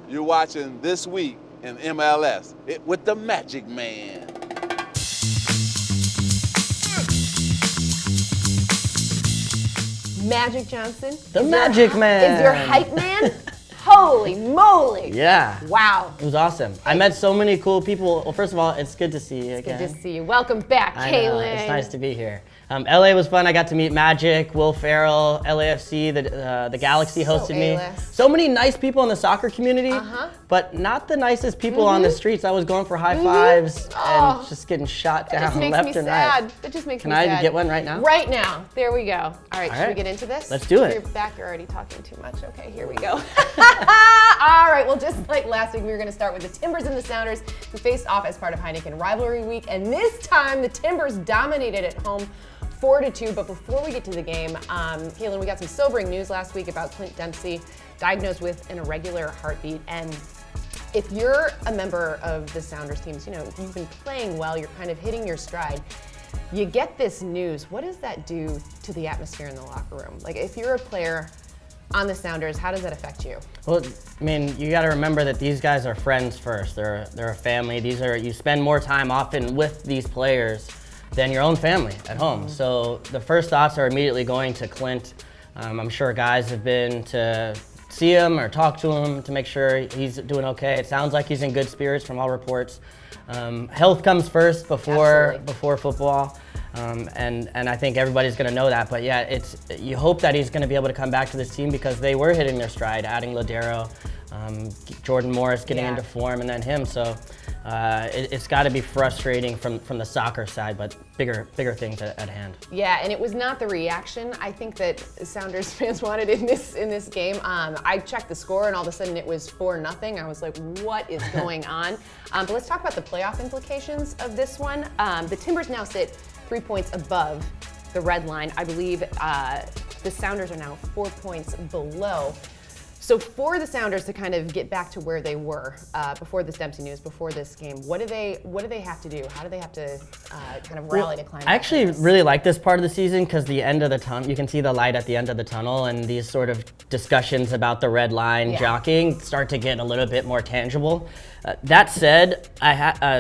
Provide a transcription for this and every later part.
You're watching This Week in MLS with the Magic Man. Magic Johnson. The Magic Man. Is your hype man? Holy moly. Yeah. Wow. It was awesome. I met so many cool people. Well, first of all, it's good to see you again. Good to see you. Welcome back, Calen. It's nice to be here. LA was fun. I got to meet Magic, Will Ferrell, LAFC, the Galaxy hosted me. So many nice people in the soccer community, but not the nicest people on the streets. I was going for high fives and just getting shot down left and right. That just makes Can me sad. I get one right now? Right now. There we go. All right, should we get into this? Let's do it. You're back. You're already talking too much. Okay, here we go. All right, well, just like last week, we were going to start with the Timbers and the Sounders, who faced off as part of Heineken Rivalry Week, and this time the Timbers dominated at home 4-2, but before we get to the game, Calen, we got some sobering news last week about Clint Dempsey, diagnosed with an irregular heartbeat. And if you're a member of the Sounders teams, you know, you've been playing well, you're kind of hitting your stride, you get this news. What does that do to the atmosphere in the locker room? Like, if you're a player on the Sounders, how does that affect you? Well, I mean, you got to remember that these guys are friends first. They're a family. You spend more time often with these players than your own family at home. So the first thoughts are immediately going to Clint. I'm sure guys have been to see him or talk to him to make sure he's doing okay. It sounds like he's in good spirits from all reports. Health comes first before football. And I think everybody's going to know that. But yeah, you hope that he's going to be able to come back to this team because they were hitting their stride, adding Ladero, Jordan Morris getting into form, and then him. So it's got to be frustrating from the soccer side, but bigger things at hand. Yeah, and it was not the reaction I think that Sounders fans wanted in this game. I checked the score, and all of a sudden it was 4-0. I was like, what is going on? But let's talk about the playoff implications of this one. The Timbers now sit 3 points above the red line. I believe the Sounders are now 4 points below. So for the Sounders to kind of get back to where they were before this Dempsey news, before this game, what do they have to do? How do they have to kind of rally to climb back? I actually really like this part of the season because the end of the tunnel, you can see the light at the end of the tunnel, and these sort of discussions about the red line jockeying start to get a little bit more tangible. That said,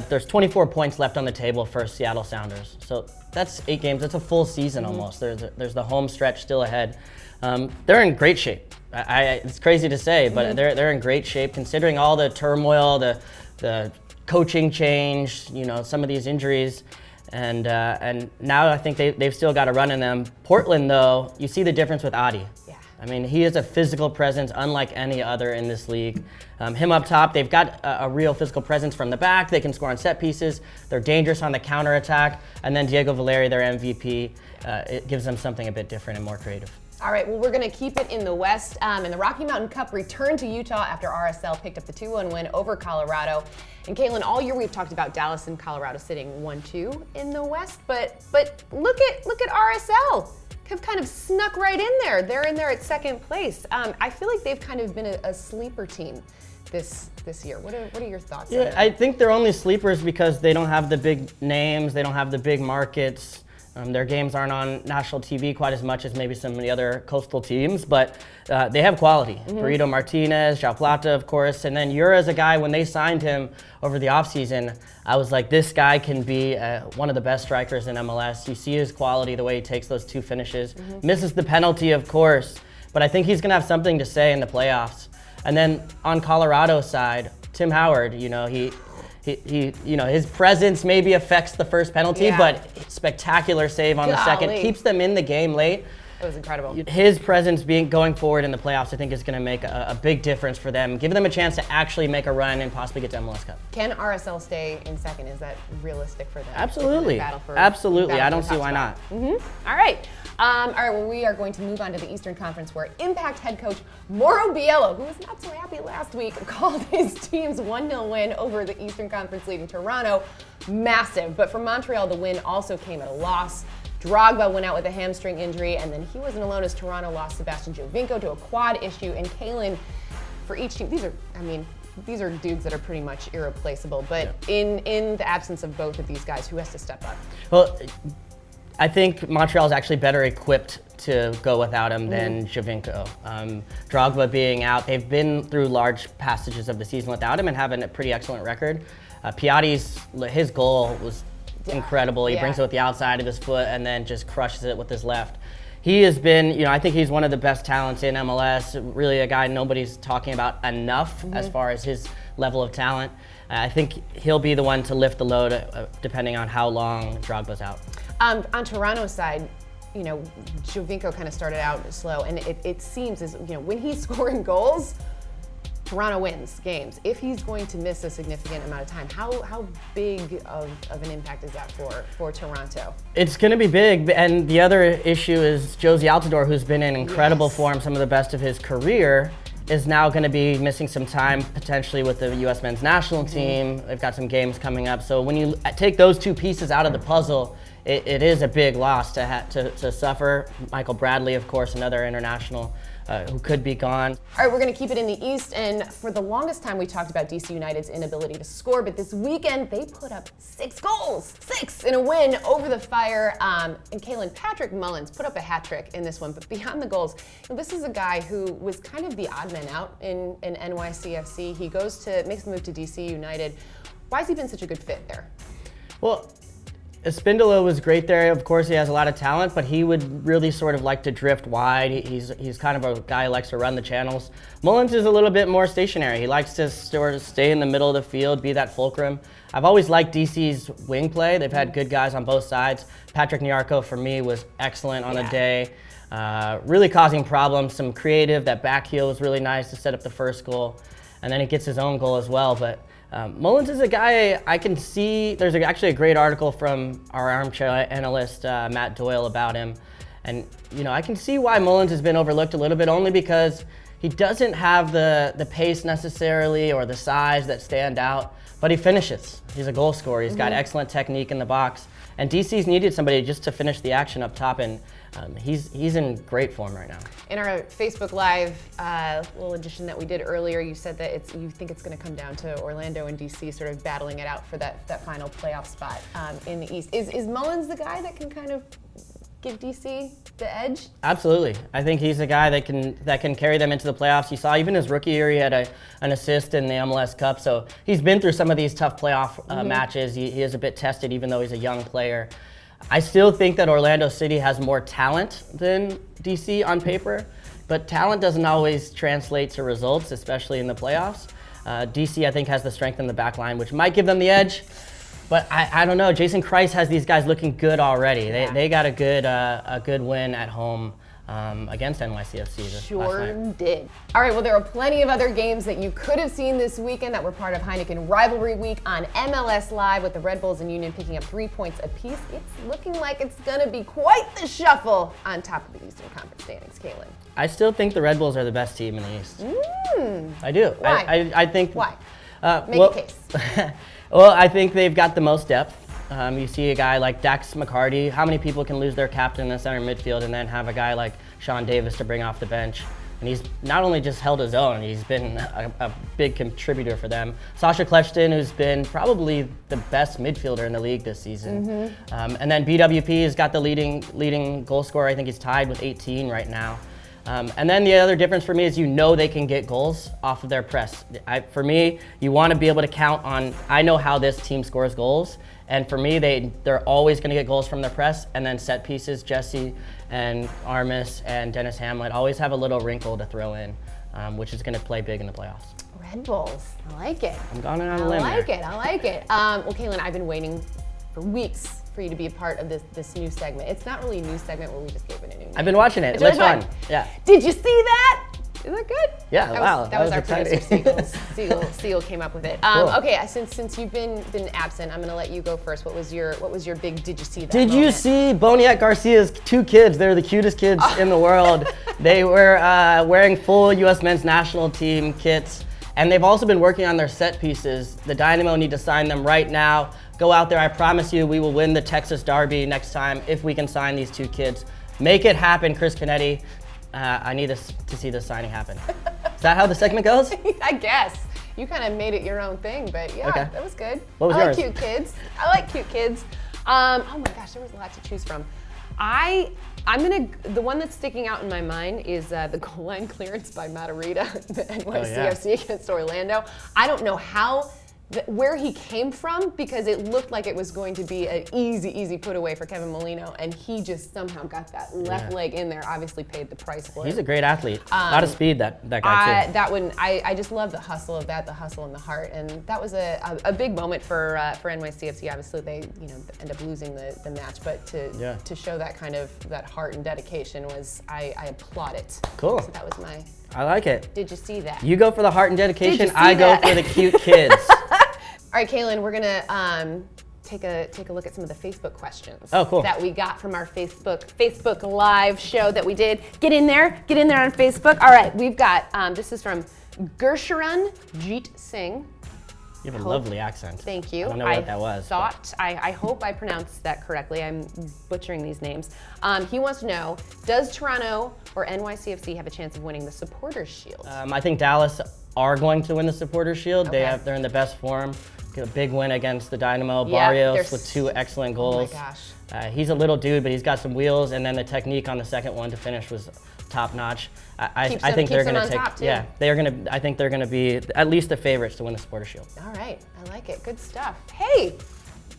there's 24 points left on the table for Seattle Sounders. So that's 8 games. That's a full season almost. There's the home stretch still ahead. They're in great shape. It's crazy to say, but they're in great shape considering all the turmoil, the coaching change, you know, some of these injuries, and now I think they've still got a run in them. Portland, though, you see the difference with Adi. Yeah. I mean, he is a physical presence unlike any other in this league. Him up top, they've got a real physical presence from the back. They can score on set pieces. They're dangerous on the counterattack. And then Diego Valeri, their MVP, it gives them something a bit different and more creative. All right, well, we're going to keep it in the West. And the Rocky Mountain Cup returned to Utah after RSL picked up the 2-1 win over Colorado. And Calen, all year we've talked about Dallas and Colorado sitting 1-2 in the West, but look at RSL. Have kind of snuck right in there. They're in there at second place. I feel like they've kind of been a sleeper team this year. What are your thoughts on that? I think they're only sleepers because they don't have the big names, they don't have the big markets. Their games aren't on national TV quite as much as maybe some of the other coastal teams, but they have quality. Burrito Martinez, João Plata, of course, and then Ura's a guy, when they signed him over the offseason, I was like, this guy can be one of the best strikers in MLS. You see his quality, the way he takes those 2 finishes. Misses the penalty, of course, but I think he's going to have something to say in the playoffs. And then on Colorado's side, Tim Howard, you know, he his presence maybe affects the first penalty, but spectacular save on the second, keeps them in the game late. It was incredible. His presence going forward in the playoffs, I think, is going to make a big difference for them, giving them a chance to actually make a run and possibly get to MLS Cup. Can RSL stay in second? Is that realistic for them? Absolutely. Absolutely. I don't see why not. All right. All right, well, we are going to move on to the Eastern Conference, where Impact head coach Mauro Biello, who was not so happy last week, called his team's 1-0 win over the Eastern Conference leading Toronto massive. But for Montreal, the win also came at a loss. Drogba went out with a hamstring injury, and then he wasn't alone as Toronto lost Sebastian Giovinco to a quad issue. And Calen, for each team, these are dudes that are pretty much irreplaceable. But in the absence of both of these guys, who has to step up? Well, I think Montreal is actually better equipped to go without him than Giovinco. Drogba being out, they've been through large passages of the season without him and having a pretty excellent record. His goal was incredible. He brings it with the outside of his foot and then just crushes it with his left. He has been, I think he's one of the best talents in MLS, really a guy nobody's talking about enough as far as his level of talent. I think he'll be the one to lift the load depending on how long Drogba's out. On Toronto's side, Giovinco kind of started out slow, and it seems as, when he's scoring goals, Toronto wins games. If he's going to miss a significant amount of time, how big of an impact is that for Toronto? It's going to be big, and the other issue is Josie Altidore, who's been in incredible form, some of the best of his career, is now going to be missing some time potentially with the U.S. men's national team. They've got some games coming up. So when you take those two pieces out of the puzzle, it is a big loss to suffer. Michael Bradley, of course, another international who could be gone. All right, we're going to keep it in the East, and for the longest time we talked about DC United's inability to score, but this weekend they put up 6 goals, 6 in a win over the Fire, and Patrick Mullins put up a hat trick in this one. But beyond the goals, this is a guy who was kind of the odd man out in NYCFC. He makes the move to DC United. Why has he been such a good fit there? Well, Espindola was great there. Of course, he has a lot of talent, but he would really sort of like to drift wide. He's kind of a guy who likes to run the channels. Mullins is a little bit more stationary. He likes to sort of stay in the middle of the field, be that fulcrum. I've always liked DC's wing play. They've had good guys on both sides. Patrick Nyarko, for me, was excellent on the day. Really causing problems. Some creative. That back heel was really nice to set up the first goal. And then he gets his own goal as well. But Mullins is a guy I can see. There's actually a great article from our armchair analyst, Matt Doyle, about him. And, I can see why Mullins has been overlooked a little bit, only because he doesn't have the pace necessarily or the size that stand out, but he finishes. He's a goal scorer. He's got excellent technique in the box. And DC's needed somebody just to finish the action up top, and he's in great form right now. In our Facebook Live little edition that we did earlier, you said that you think it's going to come down to Orlando and DC sort of battling it out for that final playoff spot in the East. Is Mullins the guy that can kind of give DC the edge? Absolutely. I think he's a guy that can carry them into the playoffs. You saw even his rookie year, he had an assist in the MLS Cup. So he's been through some of these tough playoff matches. He is a bit tested, even though he's a young player. I still think that Orlando City has more talent than DC on paper, but talent doesn't always translate to results, especially in the playoffs. DC, I think, has the strength in the back line, which might give them the edge. But I don't know. Jason Kreis has these guys looking good already. They got a good win at home against NYCFC. Sure did. All right, well, there are plenty of other games that you could have seen this weekend that were part of Heineken Rivalry Week on MLS Live, with the Red Bulls and Union picking up 3 points apiece. It's looking like it's going to be quite the shuffle on top of the Eastern Conference standings, Calen. I still think the Red Bulls are the best team in the East. I do. Why? I think. Why? Make a case. Well, I think they've got the most depth. You see a guy like Dax McCarty. How many people can lose their captain in the center midfield and then have a guy like Sean Davis to bring off the bench? And he's not only just held his own, he's been a big contributor for them. Sasha Klechton, who's been probably the best midfielder in the league this season. And then BWP has got the leading goal scorer. I think he's tied with 18 right now. And then the other difference for me is they can get goals off of their press. For me, you want to be able to count on, I know how this team scores goals, and for me, they're always going to get goals from their press, and then set pieces, Jesse and Armis and Dennis Hamlet always have a little wrinkle to throw in, which is going to play big in the playoffs. Red Bulls, I like it. I'm going on a limb I like it. Well, Calen, I've been waiting for weeks for you to be a part of this new segment. It's not really a new segment where we just gave it a new name. I've been watching it. It's really fun. Yeah. Did you see that? Isn't that good? Yeah, That was our exciting. producer, Seal came up with it. Cool. Okay, since you've been absent, I'm gonna let you go first. What was your big did you see that Did moment? you see Boniek Garcia's 2 kids? They're the cutest kids in the world. They were wearing full U.S. men's national team kits, and they've also been working on their set pieces. The Dynamo need to sign them right now. Go out there, I promise you we will win the Texas Derby next time if we can sign these 2 kids. Make it happen, Chris Canetti. I need to see this signing happen. Is that how the segment goes? I guess. You kind of made it your own thing, but yeah, Okay. That was good. What was I yours? like cute kids. Oh my gosh, there was a lot to choose from. The one that's sticking out in my mind is the goal line clearance by Matarrita, the NYCFC against Orlando. I don't know where he came from, because it looked like it was going to be an easy put away for Kevin Molino, and he just somehow got that left leg in there. Obviously paid the price for it. He's a great athlete. A lot of speed, that guy too. I just love the hustle of that, the hustle and the heart, and that was a big moment for NYCFC. Obviously they end up losing the match, but to show that kind of that heart and dedication I applaud it. Cool. So that was I like it. Did you see that? You go for the heart and dedication. I go for the cute kids. All right, Calen, we're gonna take a look at some of the Facebook questions. Oh, cool. That we got from our Facebook Live show that we did. Get in there on Facebook. All right, we've got this is from Gersharan Jeet Singh. You have a lovely accent. Thank you. I don't know what that was. I hope I pronounced that correctly. I'm butchering these names. He wants to know, does Toronto or NYCFC have a chance of winning the Supporters' Shield? I think Dallas are going to win the Supporters' Shield. Okay. They're in the best form. Get a big win against the Dynamo. Yeah, Barrios with 2 excellent goals. Oh my gosh. He's a little dude, but he's got some wheels, and then the technique on the second one to finish was top notch. I think they're going to take. Yeah, I think they're going to be at least the favorites to win the Supporters' Shield. All right, I like it. Good stuff. Hey,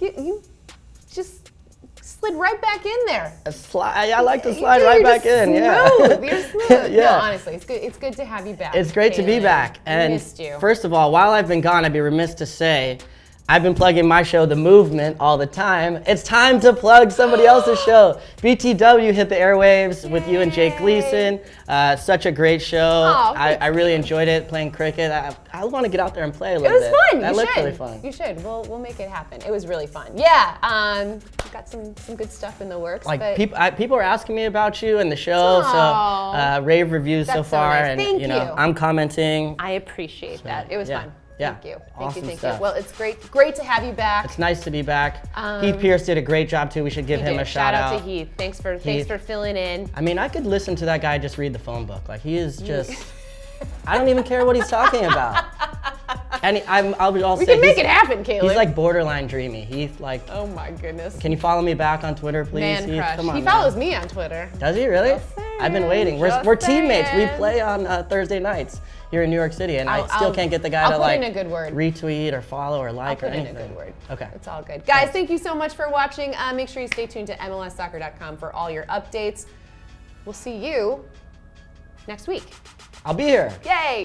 you just slid right back in there. I like to slide right back in. Yeah. You're smooth. Yeah. No, honestly, it's good to have you back. It's great to be back. And missed you. First of all, while I've been gone, I'd be remiss to say, I've been plugging my show, The Movement, all the time. It's time to plug somebody else's show. BTW hit the airwaves with you and Jake Gleason. Such a great show. I really enjoyed it, playing cricket. I want to get out there and play a little bit. It was fun. That looked really fun. You should. We'll make it happen. It was really fun. Yeah. We've got some good stuff in the works. Like people are asking me about you and the show. So rave reviews so far, nice. and Thank you. I'm commenting. I appreciate that. It was fun. Yeah. Thank you. Awesome Thank stuff. you. Well, it's great to have you back. It's nice to be back. Heath Pierce did a great job too. We should give him a shout out. To Heath. Thanks for filling in. I mean, I could listen to that guy just read the phone book. Like, he is just, I don't even care what he's talking about. And we can make it happen, Calen. He's like borderline dreamy. He's like, oh my goodness. Can you follow me back on Twitter, please? Man Heath? crush. Come on, he follows me on Twitter. Does he really? I've been waiting. We're teammates. We play on Thursday nights here in New York City, and I still can't get the guy to like put in a good word. Retweet or follow or like or anything. I'll put in a good word. Okay. It's all good. Guys, thank you so much for watching. Make sure you stay tuned to MLSsoccer.com for all your updates. We'll see you next week. I'll be here. Yay!